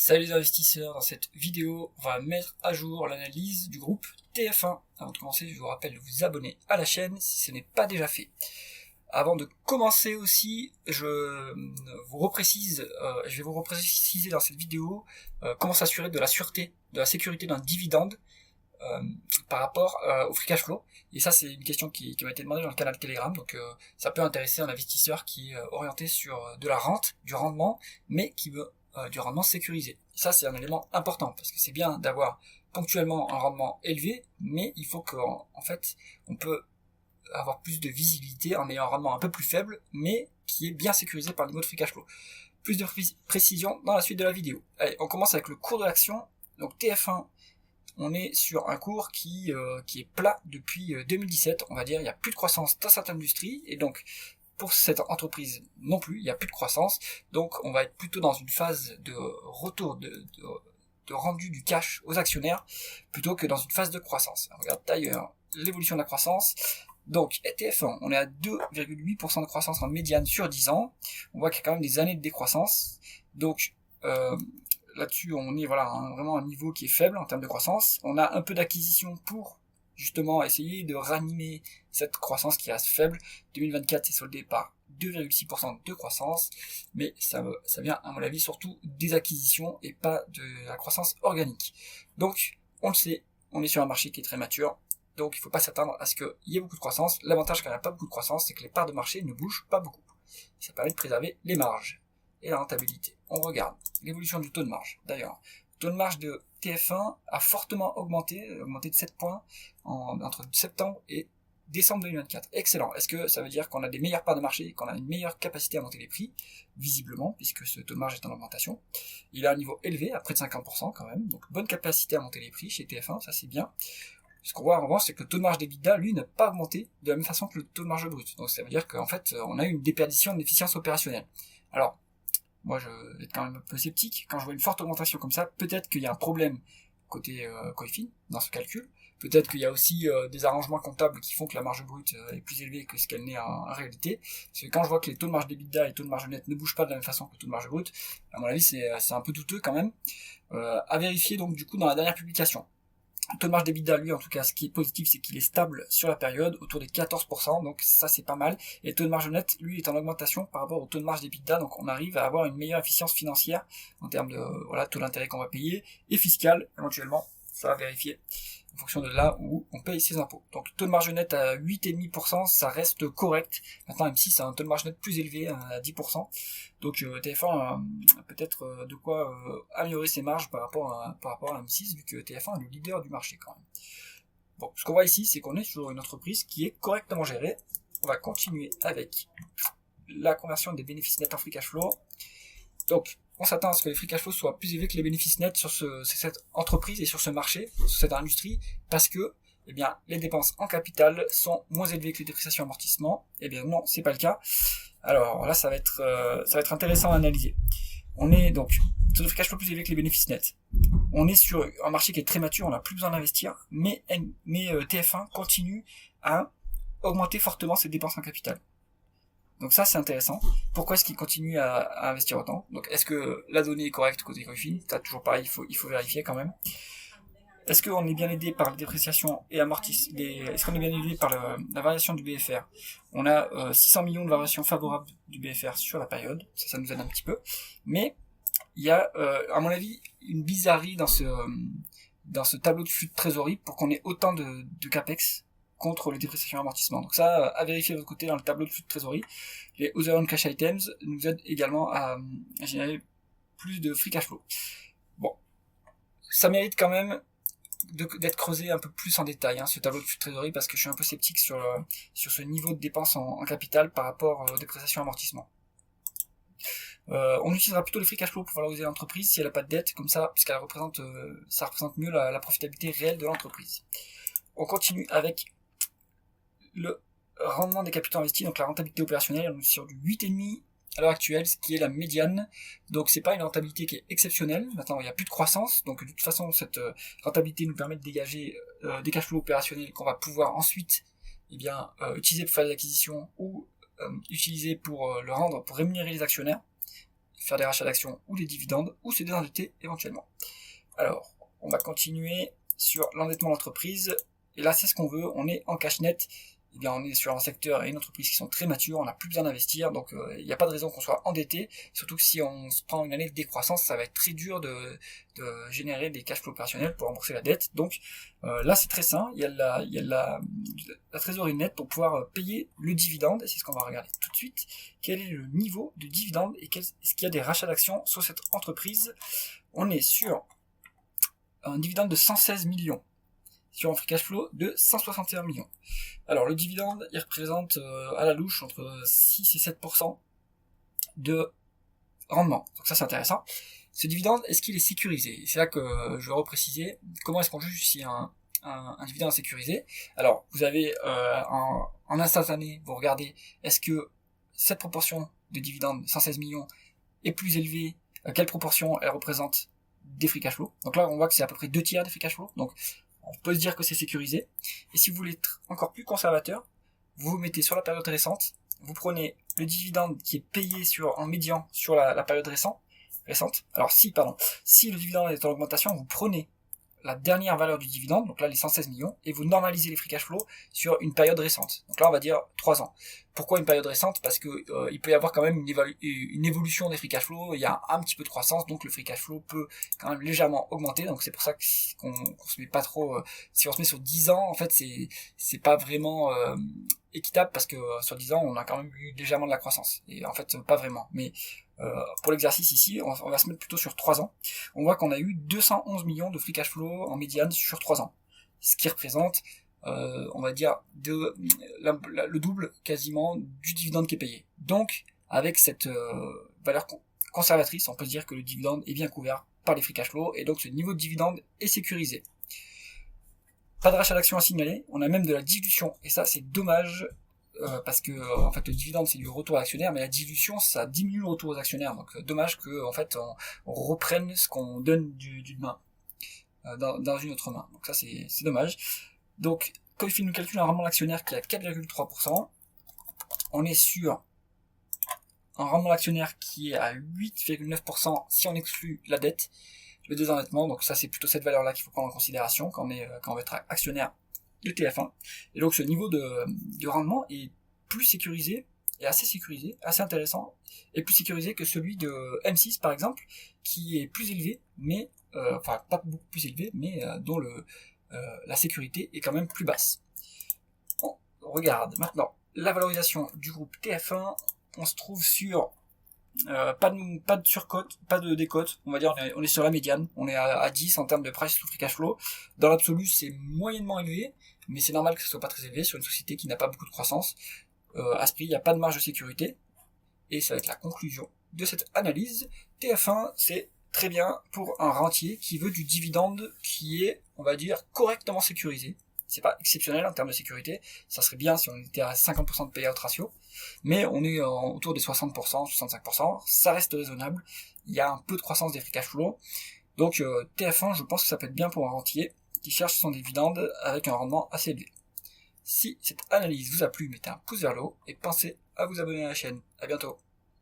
Salut les investisseurs, dans cette vidéo, on va mettre à jour l'analyse du groupe TF1. Avant de commencer, je vous rappelle de vous abonner à la chaîne si ce n'est pas déjà fait. Avant de commencer aussi, je vais vous repréciser dans cette vidéo comment s'assurer de la sûreté, de la sécurité d'un dividende par rapport au free cash flow. Et ça, c'est une question qui m'a été demandée dans le canal Telegram, donc ça peut intéresser un investisseur qui est orienté sur de la rente, du rendement, mais qui veut du rendement sécurisé. Et ça, c'est un élément important, parce que c'est bien d'avoir ponctuellement un rendement élevé, mais il faut qu'en fait, on peut avoir plus de visibilité en ayant un rendement un peu plus faible, mais qui est bien sécurisé par le niveau de free cash flow. Plus de précision dans la suite de la vidéo. Allez, on commence avec le cours de l'action. Donc TF1, on est sur un cours qui est plat depuis 2017, on va dire. Il n'y a plus de croissance dans cette industrie, et donc pour cette entreprise non plus, il n'y a plus de croissance, donc on va être plutôt dans une phase de retour de rendu du cash aux actionnaires, plutôt que dans une phase de croissance. On regarde d'ailleurs l'évolution de la croissance. Donc TF1, on est à 2,8% de croissance en médiane sur 10 ans, on voit qu'il y a quand même des années de décroissance, donc là-dessus on est vraiment à un niveau qui est faible en termes de croissance. On a un peu d'acquisition pour justement essayer de ranimer cette croissance qui reste faible. 2024 est soldé par 2,6% de croissance, mais ça vient à mon avis surtout des acquisitions et pas de la croissance organique. Donc on le sait, on est sur un marché qui est très mature, donc il ne faut pas s'attendre à ce qu'il y ait beaucoup de croissance. L'avantage quand il n'y a pas beaucoup de croissance, c'est que les parts de marché ne bougent pas beaucoup. Ça permet de préserver les marges et la rentabilité. On regarde l'évolution du taux de marge. D'ailleurs, le taux de marge de TF1 a fortement augmenté de 7 points entre septembre et décembre 2024. Excellent. Est-ce que ça veut dire qu'on a des meilleures parts de marché et qu'on a une meilleure capacité à monter les prix? Visiblement, puisque ce taux de marge est en augmentation. Il a un niveau élevé, à près de 50% quand même. Donc bonne capacité à monter les prix chez TF1, ça c'est bien. Ce qu'on voit en revanche, c'est que le taux de marge d'EBITDA, lui, n'a pas augmenté de la même façon que le taux de marge brut. Donc ça veut dire qu'en fait, on a eu une déperdition d'efficience opérationnelle. Alors, moi je vais être quand même un peu sceptique. Quand je vois une forte augmentation comme ça, peut-être qu'il y a un problème côté Coifin dans ce calcul. Peut-être qu'il y a aussi des arrangements comptables qui font que la marge brute est plus élevée que ce qu'elle n'est en réalité. Parce que quand je vois que les taux de marge d'EBITDA et les taux de marge net ne bougent pas de la même façon que le taux de marge brute, à mon avis c'est un peu douteux quand même. À vérifier donc du coup dans la dernière publication. Le taux de marge d'EBITDA, lui, en tout cas, ce qui est positif, c'est qu'il est stable sur la période, autour des 14%, donc ça, c'est pas mal. Et le taux de marge net, lui, est en augmentation par rapport au taux de marge d'EBITDA, donc on arrive à avoir une meilleure efficience financière en termes de taux d'intérêt qu'on va payer, et fiscal, éventuellement, ça va vérifier en fonction de là où on paye ses impôts. Donc le taux de marge net à 8,5%, ça reste correct. Maintenant, M6 a un taux de marge net plus élevé, à 10%. Donc TF1 a peut-être de quoi améliorer ses marges par rapport à M6, vu que TF1 est le leader du marché quand même. Bon, ce qu'on voit ici, c'est qu'on est sur une entreprise qui est correctement gérée. On va continuer avec la conversion des bénéfices nets en free cash flow. Donc, on s'attend à ce que les free cash flow soient plus élevés que les bénéfices nets sur cette entreprise et sur ce marché, sur cette industrie, parce que les dépenses en capital sont moins élevées que les dépréciations et amortissements. Eh bien non, c'est pas le cas. Alors là, ça va être intéressant à analyser. On est donc sur le free cash flow plus élevé que les bénéfices nets. On est sur un marché qui est très mature, on n'a plus besoin d'investir, mais TF1 continue à augmenter fortement ses dépenses en capital. Donc ça, c'est intéressant. Pourquoi est-ce qu'il continue à investir autant? Donc est-ce que la donnée est correcte côté Coifin? Ça, toujours pareil, il faut vérifier quand même. Est-ce qu'on est bien aidé par les dépréciations et amortissements? Est-ce qu'on est bien aidé par la variation du BFR? On a 600 millions de variations favorables du BFR sur la période, ça nous aide un petit peu. Mais il y a, à mon avis, une bizarrerie dans ce tableau de flux de trésorerie pour qu'on ait autant de capex contre les dépréciations et amortissements. Donc ça, à vérifier de l'autre côté dans le tableau de flux de trésorerie. Les other cash items nous aident également à générer plus de free cash flow. Bon, ça mérite quand même d'être creusé un peu plus en détail, ce tableau de flux de trésorerie, parce que je suis un peu sceptique sur ce niveau de dépenses en capital par rapport aux dépréciations et amortissements. On utilisera plutôt le free cash flow pour valoriser l'entreprise si elle n'a pas de dette, comme ça, puisqu'elle représente mieux la profitabilité réelle de l'entreprise. On continue avec le rendement des capitaux investis, donc la rentabilité opérationnelle. On est sur du 8,5 à l'heure actuelle, ce qui est la médiane. Donc c'est pas une rentabilité qui est exceptionnelle. Maintenant il n'y a plus de croissance, donc de toute façon cette rentabilité nous permet de dégager des cash flows opérationnels qu'on va pouvoir ensuite utiliser pour faire des acquisitions ou utiliser pour le rendre, pour rémunérer les actionnaires. faire des rachats d'actions ou des dividendes, ou se désendetter éventuellement. Alors, on va continuer sur l'endettement d'entreprise, et là c'est ce qu'on veut, on est en cash net. Eh bien, on est sur un secteur et une entreprise qui sont très matures, on n'a plus besoin d'investir, donc il n'y a pas de raison qu'on soit endetté, surtout que si on se prend une année de décroissance, ça va être très dur de générer des cash flows opérationnels pour rembourser la dette. Donc là c'est très sain, il y a la trésorerie nette pour pouvoir payer le dividende, et c'est ce qu'on va regarder tout de suite. Quel est le niveau de dividende et est-ce qu'il y a des rachats d'actions sur cette entreprise? On est sur un dividende de 116 millions. Sur un free cash flow de 161 millions. Alors le dividende, il représente à la louche entre 6 et 7% de rendement. Donc ça c'est intéressant. Ce dividende, est-ce qu'il est sécurisé? C'est là que je vais repréciser comment est-ce qu'on juge si un dividende est sécurisé. Alors vous avez en instantané, vous regardez, est-ce que cette proportion de dividende, 116 millions, est plus élevée, quelle proportion elle représente des free cash flow. Donc là on voit que c'est à peu près 2/3 des free cash flow. Donc on peut se dire que c'est sécurisé. Et si vous voulez être encore plus conservateur, vous vous mettez sur la période récente, vous prenez le dividende qui est payé en médian sur la période récente. Alors si le dividende est en augmentation, vous prenez la dernière valeur du dividende, donc là les 116 millions, et vous normalisez les free cash flow sur une période récente. Donc là on va dire 3 ans. Pourquoi une période récente? Parce que il peut y avoir quand même une évolution des free cash flow, il y a un petit peu de croissance, donc le free cash flow peut quand même légèrement augmenter, donc c'est pour ça qu'on se met pas trop, si on se met sur 10 ans, en fait c'est pas vraiment équitable, parce que sur 10 ans on a quand même eu légèrement de la croissance, et en fait pas vraiment, mais pour l'exercice ici, on va se mettre plutôt sur 3 ans. On voit qu'on a eu 211 millions de free cash flow en médiane sur 3 ans. Ce qui représente, on va dire, le double quasiment du dividende qui est payé. Donc, avec cette valeur conservatrice, on peut se dire que le dividende est bien couvert par les free cash flow, et donc ce niveau de dividende est sécurisé. Pas de rachat d'actions à signaler, on a même de la dilution, et ça c'est dommage. Parce que en fait le dividende c'est du retour à l'actionnaire, mais la dilution ça diminue le retour aux actionnaires, donc dommage que en fait on reprenne ce qu'on donne d'une main dans une autre main, donc ça c'est dommage. Donc quand il nous calcule un rendement d'actionnaire qui est à 4,3%, on est sur un rendement d'actionnaire qui est à 8,9% si on exclut la dette, le désendettement, donc ça c'est plutôt cette valeur là qu'il faut prendre en considération quand on va être actionnaire de TF1. Et donc ce niveau de rendement est plus sécurisé, et assez sécurisé, assez intéressant, et plus sécurisé que celui de M6 par exemple, qui est plus élevé, mais enfin pas beaucoup plus élevé, mais dont la sécurité est quand même plus basse. On regarde maintenant la valorisation du groupe TF1. On se trouve sur pas de surcote, pas de décote, on va dire on est sur la médiane, on est à 10 en termes de price to free cash flow. Dans l'absolu c'est moyennement élevé, mais c'est normal que ce soit pas très élevé sur une société qui n'a pas beaucoup de croissance. À ce prix, il n'y a pas de marge de sécurité, et ça va être la conclusion de cette analyse. TF1 c'est très bien pour un rentier qui veut du dividende qui est, on va dire, correctement sécurisé. C'est pas exceptionnel en termes de sécurité, ça serait bien si on était à 50% de payout ratio, mais on est autour des 60%, 65%, ça reste raisonnable, il y a un peu de croissance des free cash flow, donc TF1 je pense que ça peut être bien pour un rentier qui cherche son dividende avec un rendement assez élevé. Si cette analyse vous a plu, mettez un pouce vers le haut et pensez à vous abonner à la chaîne. À bientôt.